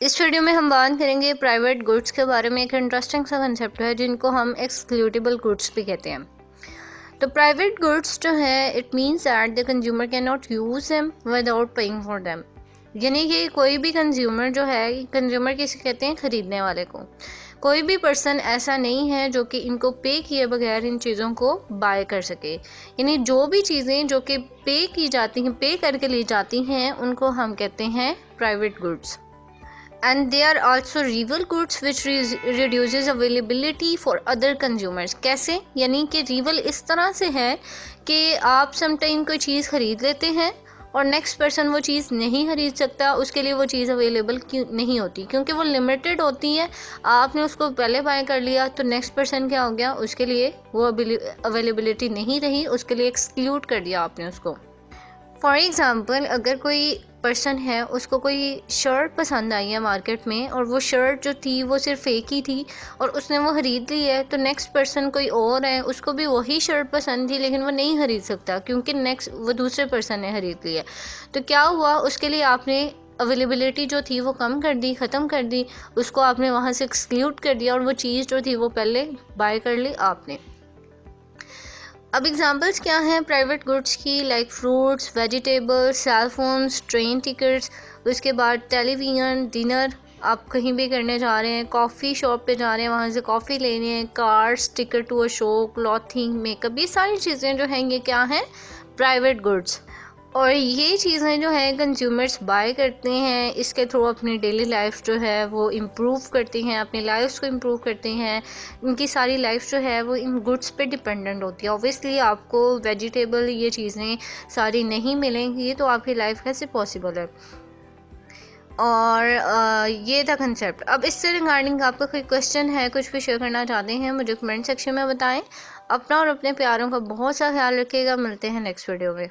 इस वीडियो में हम बात करेंगे प्राइवेट गुड्स के बारे में। एक इंटरेस्टिंग सा कंसेप्ट है जिनको हम एक्सक्लूडेबल गुड्स भी कहते हैं। तो प्राइवेट गुड्स जो है it means that the consumer can not use them without paying for them. यानी कि कोई भी कंज्यूमर जो है, कंज्यूमर किसे कहते हैं? ख़रीदने वाले को। कोई भी पर्सन ऐसा नहीं है जो कि इनको पे किए बगैर इन चीज़ों को बाय कर सके। यानी जो भी चीज़ें जो कि पे की जाती हैं, पे करके ली जाती हैं, उनको हम कहते हैं private goods. And they are also rival goods which reduces availability for other consumers। कैसे? यानी कि रिवल इस तरह से है कि आप समटाइम कोई चीज़ ख़रीद लेते हैं और नेक्स्ट पर्सन वो चीज़ नहीं ख़रीद सकता, उसके लिए वो चीज़ अवेलेबल क्यों नहीं होती, क्योंकि वो लिमिटेड होती है। आपने उसको पहले बाय कर लिया तो नेक्स्ट पर्सन क्या हो गया, उसके लिए वो अवेलेबिलिटी नहीं रही, उसके लिए एक्सक्लूड कर दिया आपने उसको। फॉर एग्ज़ाम्पल, अगर कोई पर्सन है, उसको कोई शर्ट पसंद आई है मार्केट में और वो शर्ट जो थी वो सिर्फ एक ही थी और उसने वो ख़रीद ली है, तो नेक्स्ट पर्सन कोई और है, उसको भी वही शर्ट पसंद थी लेकिन वो नहीं ख़रीद सकता क्योंकि नेक्स्ट वो दूसरे पर्सन ने ख़रीद ली है। तो क्या हुआ, उसके लिए आपने अवेलेबिलिटी जो थी वो कम कर दी, ख़त्म कर दी, उसको आपने वहाँ से एक्सक्लूड कर दिया और वो चीज़ जो थी वो पहले बाय कर ली आपने। अब एग्जांपल्स क्या हैं प्राइवेट गुड्स की? Like fruits, vegetables, cell phones, train tickets, उसके बाद टेलीविज़न, डिनर आप कहीं भी करने जा रहे हैं, कॉफ़ी शॉप पे जा रहे हैं, वहाँ से कॉफ़ी लेनी है, cars, ticket to a show, clothing, makeup, ये सारी चीज़ें जो हैं ये क्या हैं? Private goods. और ये चीज़ें जो हैं कंज्यूमर्स बाय करते हैं, इसके थ्रू अपनी डेली लाइफ जो है वो इम्प्रूव करते हैं, अपनी लाइफ को इम्प्रूव करते हैं। इनकी सारी लाइफ जो है वो इन गुड्स पे डिपेंडेंट होती है। ऑब्वियसली आपको वेजिटेबल ये चीज़ें सारी नहीं मिलेंगी तो आपकी लाइफ कैसे पॉसिबल है। और ये था कंसेप्ट। अब इससे रिगार्डिंग आपका कोई क्वेश्चन है, कुछ भी शेयर करना चाहते हैं, मुझे कमेंट सेक्शन में बताएं। अपना और अपने प्यारों का बहुत सा ख्याल रखिएगा। मिलते हैं नेक्स्ट वीडियो में।